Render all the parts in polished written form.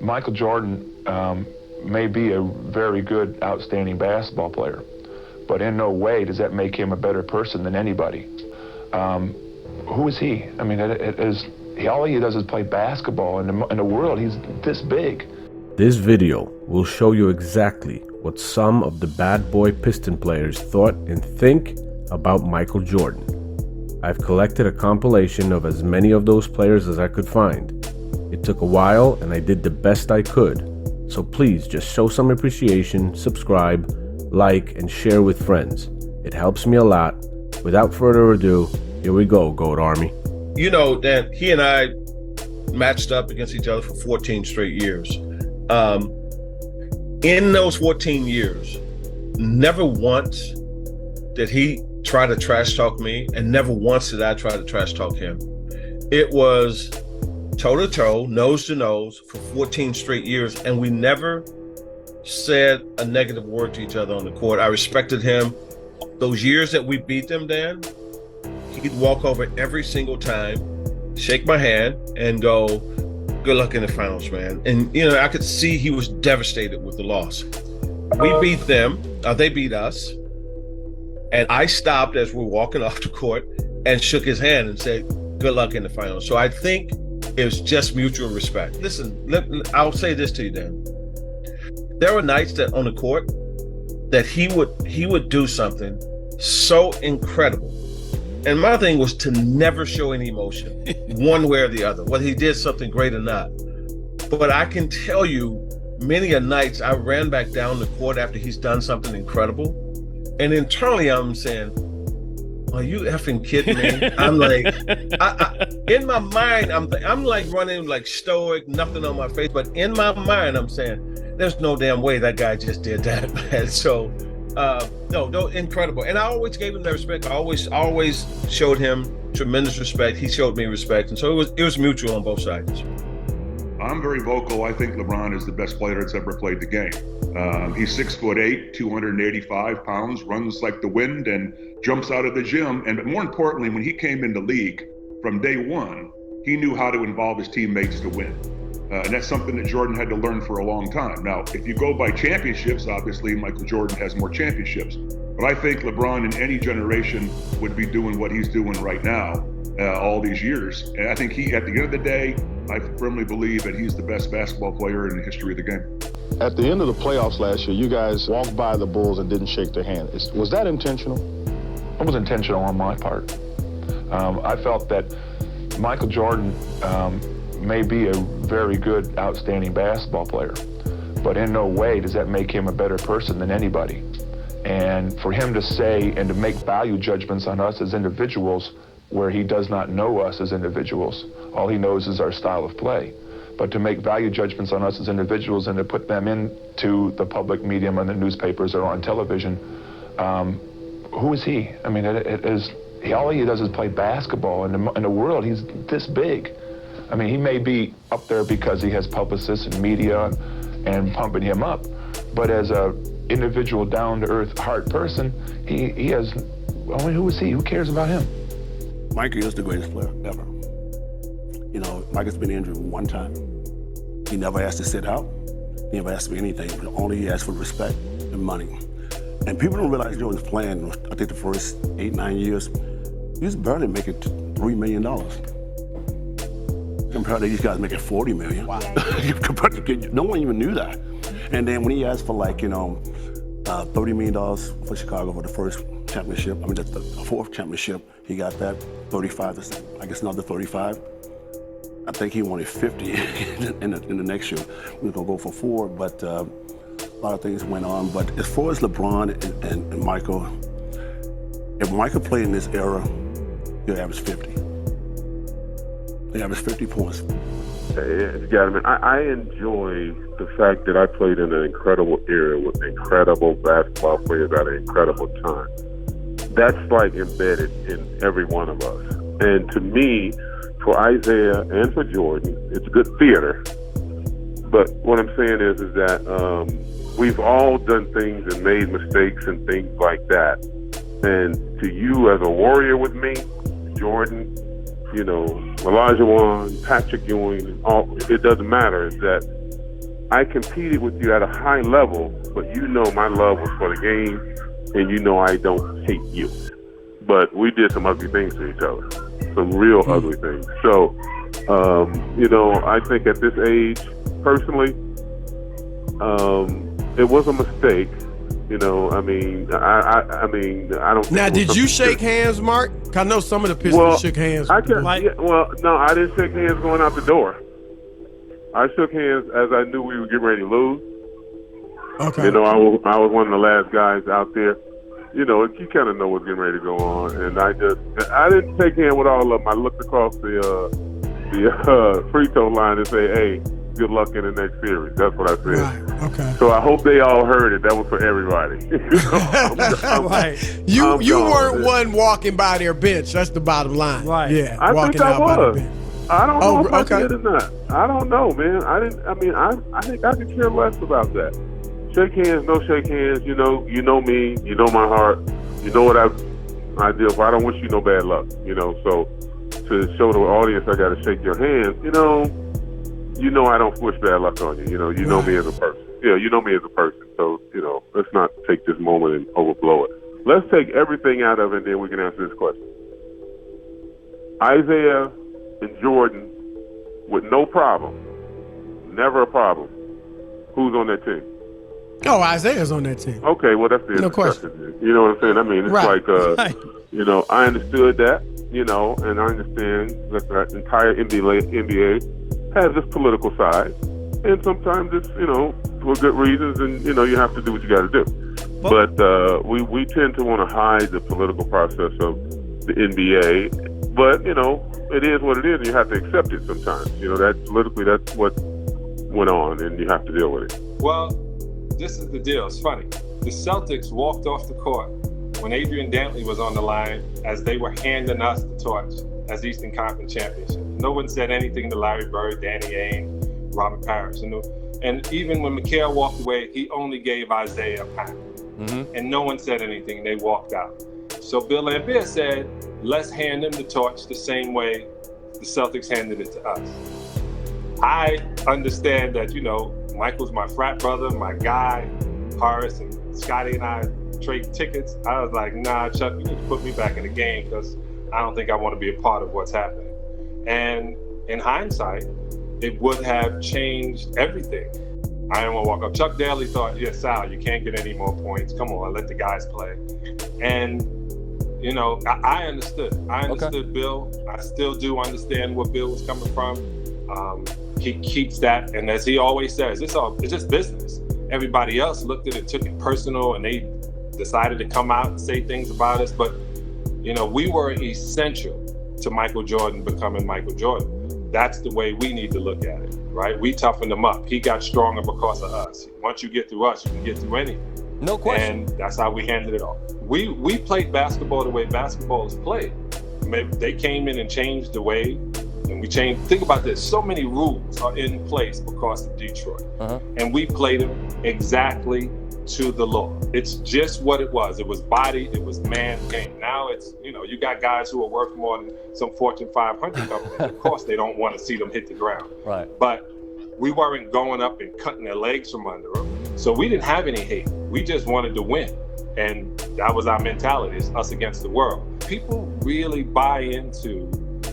Michael Jordan may be a very good, outstanding basketball player, but in no way does that make him a better person than anybody. Who is he? I mean, all he does is play basketball. In the world, he's this big. This video will show you exactly what some of the bad boy Piston players thought and think about Michael Jordan. I've collected a compilation of as many of those players as I could find. It took a while and I did the best I could. So please just show some appreciation, subscribe, like, and share with friends. It helps me a lot. Without further ado, here we go, Goat Army. You know that he and I matched up against each other for 14 straight years. In those 14 years, never once did he try to trash talk me, and never once did I try to trash talk him. It was toe to toe, nose to nose for 14 straight years, and we never said a negative word to each other on the court. I respected him. Those years that we beat them, Dan, he'd walk over every single time, shake my hand, and go, "Good luck in the finals, man." And, you know, I could see he was devastated with the loss. We beat them, they beat us. And I stopped as we're walking off the court and shook his hand and said, "Good luck in the finals." So I think it was just mutual respect. Listen, I'll say this to you, Dan. There were nights that on the court that he would do something so incredible. And my thing was to never show any emotion, one way or the other, whether he did something great or not. But I can tell you, many a nights I ran back down the court after he's done something incredible. And internally I'm saying, "Are you effing kidding me?" I'm like, in my mind, I'm like running like stoic, nothing on my face. But in my mind, I'm saying, there's no damn way that guy just did that, man. So, no, incredible. And I always gave him that respect. I always showed him tremendous respect. He showed me respect. And so it was mutual on both sides. I'm very vocal. I think LeBron is the best player that's ever played the game. He's 6'8", 285 pounds, runs like the wind, and jumps out of the gym. And more importantly, when he came in the league from day one, he knew how to involve his teammates to win. And that's something that Jordan had to learn for a long time. Now, if you go by championships, obviously Michael Jordan has more championships. But I think LeBron in any generation would be doing what he's doing right now all these years. And I think at the end of the day, I firmly believe that he's the best basketball player in the history of the game. At the end of the playoffs last year, you guys walked by the Bulls and didn't shake their hand. Was that intentional? It was intentional on my part. I felt that Michael Jordan may be a very good, outstanding basketball player, but in no way does that make him a better person than anybody. And for him to say and to make value judgments on us as individuals where he does not know us as individuals, all he knows is our style of play. But to make value judgments on us as individuals and to put them into the public medium and the newspapers or on television, who is he? I mean, all he does is play basketball. In the world, he's this big. I mean, he may be up there because he has publicists and media and pumping him up, but as a individual, down-to-earth, heart person, he has, I mean, who is he? Who cares about him? Michael is the greatest player ever. You know, Michael's been injured one time. He never asked to sit out. He never asked for anything. Only he asked for respect and money. And people don't realize Jordan's playing, I think the first 8-9 years, he was barely making $3 million. Compared to these guys making $40 million. Wow. No one even knew that. And then when he asked for like, $30 million for Chicago for the first championship, the fourth championship, he got that, 35, I guess another 35. I think he wanted 50 in the next year. We were gonna go for 4, but a lot of things went on. But as far as LeBron and Michael, if Michael played in this era, he'll average 50. He averaged 50 points. Gentlemen, I enjoy the fact that I played in an incredible era with incredible basketball players at an incredible time. That's like embedded in every one of us. And to me, for Isaiah and for Jordan, it's good theater. But what I'm saying is that we've all done things and made mistakes and things like that. And to you as a warrior with me, Jordan, Elijah Wan, Patrick Ewing, it doesn't matter. Is that I competed with you at a high level, but you know my love was for the game, and you know I don't hate you. But we did some ugly things to each other, some real ugly things. So, you know, I think at this age, personally, it was a mistake. You know, I mean, I mean, I don't. Now, did you shake hands, Mark? I know some of the Pistons shook hands. No, I didn't shake hands going out the door. I shook hands as I knew we were getting ready to lose. Okay. You know, I was one of the last guys out there. You know, you kind of know what's getting ready to go on, and I didn't shake hands with all of them. I looked across the free throw line and say, "Hey, good luck in the next series." That's what I said. Right. Okay. So I hope they all heard it. That was for everybody. Right. You weren't one walking by their bench. That's the bottom line. Right. Yeah. I walking think I out by the was. bench. I don't know if okay. I did or not. I don't know, man. I think I could care less about that. Shake hands, no shake hands. You know me. You know my heart. You know what I do. I don't wish you no bad luck. You know, so to show the audience I got to shake your hand. You know I don't wish bad luck on you. You know me as a person. Yeah, you know me as a person. So let's not take this moment and overblow it. Let's take everything out of it, and then we can answer this question. Isaiah and Jordan, with no problem, never a problem. Who's on that team? Oh, Isaiah's on that team. Okay, well, that's the No discussion. question. You know what I'm saying? I mean, it's Right. like, I understood that, and I understand that the entire NBA has this political side, and sometimes it's, for good reasons, and, you have to do what you got to do. But we tend to want to hide the political process of the NBA. But, it is what it is, and you have to accept it sometimes. That politically, that's what went on, and you have to deal with it. Well, this is the deal. It's funny. The Celtics walked off the court when Adrian Dantley was on the line as they were handing us the torch as Eastern Conference Championship. No one said anything to Larry Bird, Danny Ainge, Robert Parrish. And even when McHale walked away, he only gave Isaiah a pound. Mm-hmm. And no one said anything. They walked out. So Bill Laimbeer said, let's hand him the torch the same way the Celtics handed it to us. I understand that, Michael's my frat brother, my guy. Horace and Scotty and I trade tickets. I was like, nah, Chuck, you need to put me back in the game because I don't think I want to be a part of what's happening. And in hindsight, it would have changed everything. I didn't want to walk up. Chuck Daly thought, yeah, Sal, you can't get any more points. Come on, let the guys play. And, I understood. I understood Bill. I still do understand where Bill was coming from. He keeps that. And as he always says, it's just business. Everybody else looked at it, took it personal, and they decided to come out and say things about us. But, we were essential to Michael Jordan becoming Michael Jordan. That's the way we need to look at it, right? We toughened him up. He got stronger because of us. Once you get through us, you can get through anything. No question. And that's how we handled it all. We played basketball the way basketball is played. Maybe they came in and changed the way, and we changed. Think about this. So many rules are in place because of Detroit. Uh-huh. And we played them exactly to the law. It's just what it was. It was body, it was man game. Now it's, you got guys who are worth more than some Fortune 500 companies. Of course, they don't want to see them hit the ground. Right. But we weren't going up and cutting their legs from under them. So we didn't have any hate. We just wanted to win. And that was our mentality. It's us against the world. People really buy into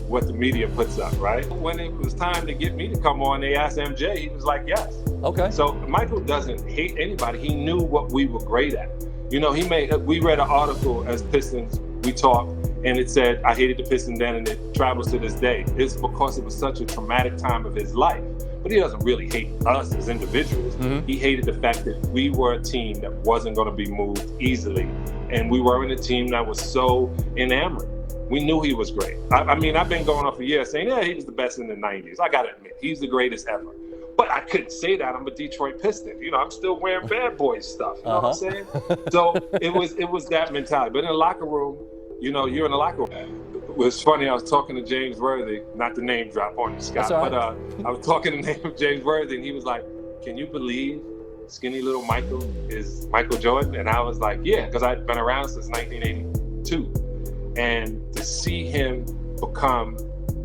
what the media puts up, right? When it was time to get me to come on, they asked MJ, he was like, yes. Okay. So Michael doesn't hate anybody. He knew what we were great at. We read an article as Pistons, we talked, and it said, I hated the Pistons then, and it travels to this day. It's because it was such a traumatic time of his life. But he doesn't really hate us as individuals. Mm-hmm. He hated the fact that we were a team that wasn't going to be moved easily. And we weren't a team that was so enamored. We knew he was great. I've been going on for years saying, yeah, he was the best in the 90s. I got to admit, he's the greatest ever. But I couldn't say that. I'm a Detroit Piston. I'm still wearing Bad Boys stuff. You know what I'm saying? So it was that mentality. But in the locker room, you're in the locker room. It was funny. I was talking to James Worthy, not the name drop on you, Scott, but I was talking the name of James Worthy, and he was like, can you believe skinny little Michael is Michael Jordan? And I was like, yeah, because I'd been around since 1982. And to see him become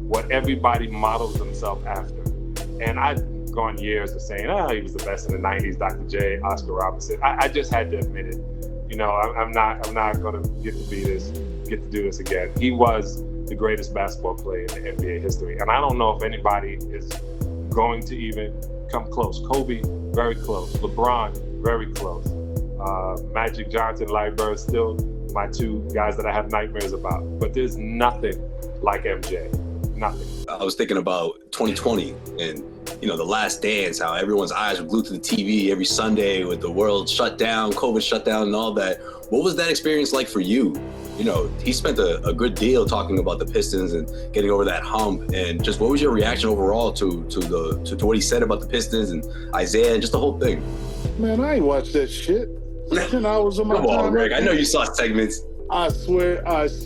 what everybody models themselves after. And gone years of saying, he was the best in the 90s, Dr. J, Oscar Robertson. I just had to admit it. You know, I'm not going to get to do this again. He was the greatest basketball player in the NBA history. And I don't know if anybody is going to even come close. Kobe, very close. LeBron, very close. Magic Johnson, Larry Bird, still my two guys that I have nightmares about. But there's nothing like MJ. Nothing. I was thinking about 2020 and, you know, the last dance, how everyone's eyes were glued to the TV every Sunday with the world shut down, COVID shut down and all that. What was that experience like for you? You know, he spent a good deal talking about the Pistons and getting over that hump. And just what was your reaction overall to what he said about the Pistons and Isaiah and just the whole thing? Man, I ain't watched that shit. 10 hours of my time. Come on, Greg. I know you saw segments. I swear,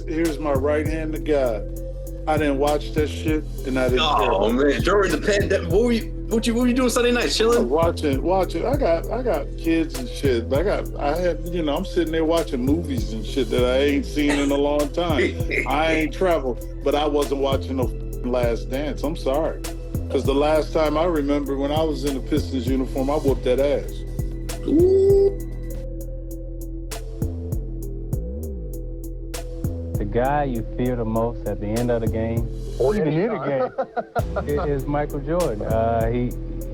here's my right hand to God. I didn't watch that shit, and I didn't care. Oh man, during the pandemic, what were you doing Sunday night? Chilling? Watching. I got kids and shit. I'm sitting there watching movies and shit that I ain't seen in a long time. I ain't traveled, but I wasn't watching no Last Dance. I'm sorry, because the last time I remember when I was in the Pistons uniform, I whooped that ass. Ooh. The guy you fear the most at the end of the game, or even in the game, is Michael Jordan.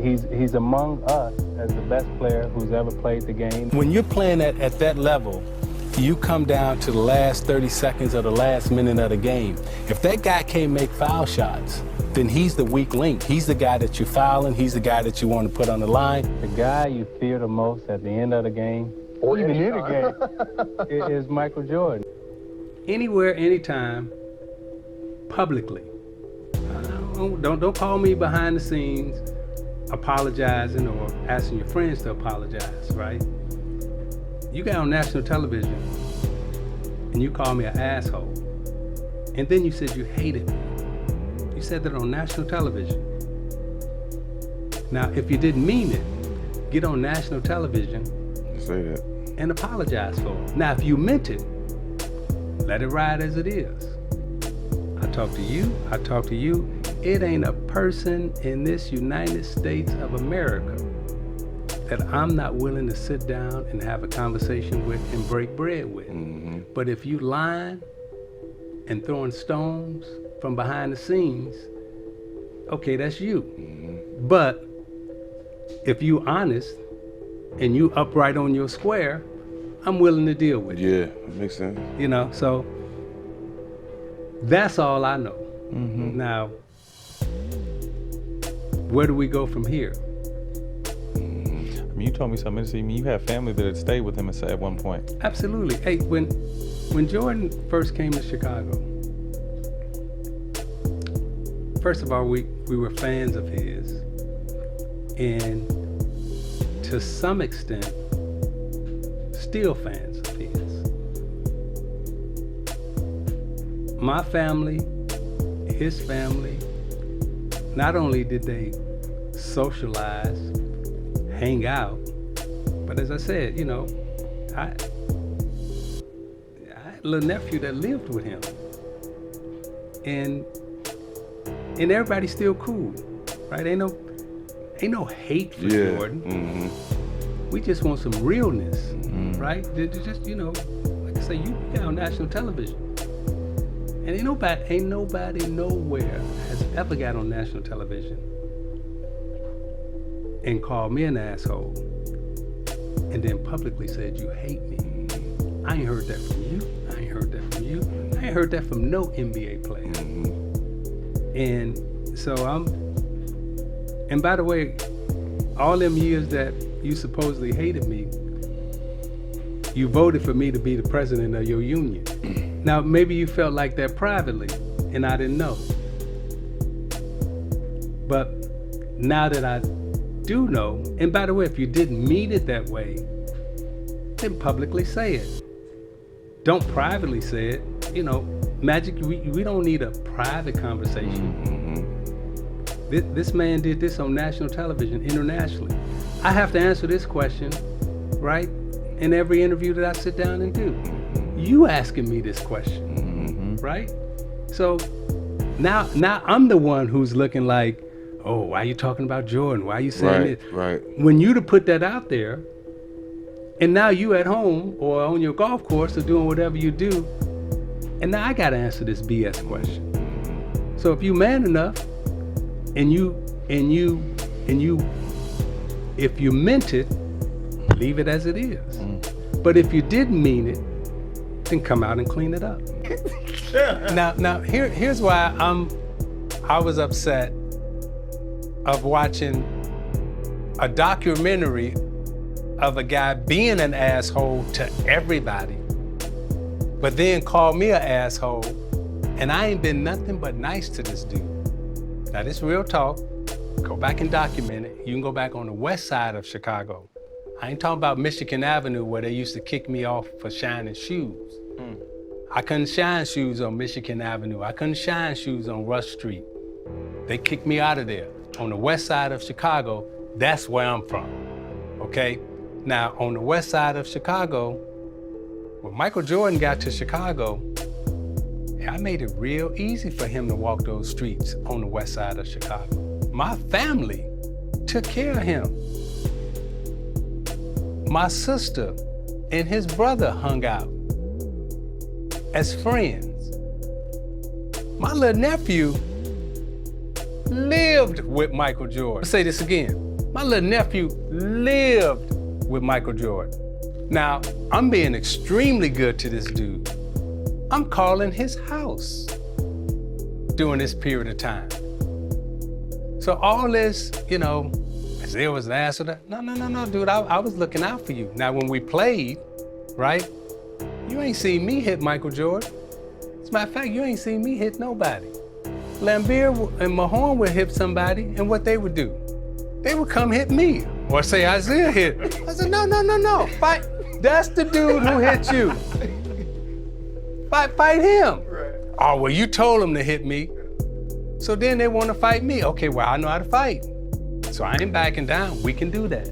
He's among us as the best player who's ever played the game. When you're playing at that level, you come down to the last 30 seconds or the last minute of the game. If that guy can't make foul shots, then he's the weak link. He's the guy that you're fouling. He's the guy that you want to put on the line. The guy you fear the most at the end of the game, or even in the game, is Michael Jordan. Anywhere, anytime, publicly. Don't call me behind the scenes apologizing or asking your friends to apologize, right? You got on national television and you called me an asshole. And then you said you hated me. You said that on national television. Now, if you didn't mean it, get on national television say that and apologize for it. Now, if you meant it, let it ride as it is. I talk to you. It ain't a person in this United States of America that I'm not willing to sit down and have a conversation with and break bread with. Mm-hmm. But if you lying and throwing stones from behind the scenes, okay, that's you. Mm-hmm. But if you honest and you upright on your square, I'm willing to deal with you. Yeah, that makes sense. You know, so that's all I know. Mm-hmm. Now, where do we go from here? I mean, you told me something interesting. You have family that had stayed with him at one point. Absolutely. Hey, when Jordan first came to Chicago, first of all, we were fans of his, and to some extent, still fans of his. My family, his family, not only did they socialize, hang out, but as I said, you know, I had a little nephew that lived with him. And everybody's still cool, right? Ain't no hate for Jordan. Mm-hmm. We just want some realness, right? Just, you know, like I say, you got on national television. And ain't nobody nowhere has ever got on national television and called me an asshole and then publicly said you hate me. I ain't heard that from you. I ain't heard that from you. I ain't heard that from no NBA player. And so and by the way, all them years that you supposedly hated me, you voted for me to be the president of your union. Now, maybe you felt like that privately, and I didn't know. But now that I do know, and by the way, if you didn't mean it that way, then publicly say it. Don't privately say it. You know, Magic, we don't need a private conversation. This man did this on national television, internationally. I have to answer this question, right? In every interview that I sit down and do. You asking me this question, right? So now I'm the one who's looking like, oh, why are you talking about Jordan? Why are you saying this? Right. When you to put that out there, and now you at home or on your golf course or doing whatever you do, and now I got to answer this BS question. So if you man enough, and if you meant it, leave it as it is. But if you didn't mean it, then come out and clean it up. Now here's why I was upset of watching a documentary of a guy being an asshole to everybody, but then call me an asshole, and I ain't been nothing but nice to this dude. Now this real talk, go back and document it. You can go back on the west side of Chicago. I ain't talking about Michigan Avenue where they used to kick me off for shining shoes. I couldn't shine shoes on Michigan Avenue. I couldn't shine shoes on Rush Street. They kicked me out of there. On the west side of Chicago, that's where I'm from, okay? Now, on the west side of Chicago, when Michael Jordan got to Chicago, I made it real easy for him to walk those streets on the west side of Chicago. My family took care of him. My sister and his brother hung out as friends. My little nephew lived with Michael Jordan. I'll say this again. My little nephew lived with Michael Jordan. Now, I'm being extremely good to this dude. I'm calling his house during this period of time. So all this, Isaiah was an ass or that. No, dude, I was looking out for you. Now, when we played, right, you ain't seen me hit Michael Jordan. As a matter of fact, you ain't seen me hit nobody. Lambert and Mahorn would hit somebody, and what they would do? They would come hit me, or say Isaiah hit. I said, no, fight. That's the dude who hit you. Fight him. Right. Oh, well, you told him to hit me. So then they want to fight me. Okay, well, I know how to fight. So I ain't backing down. We can do that.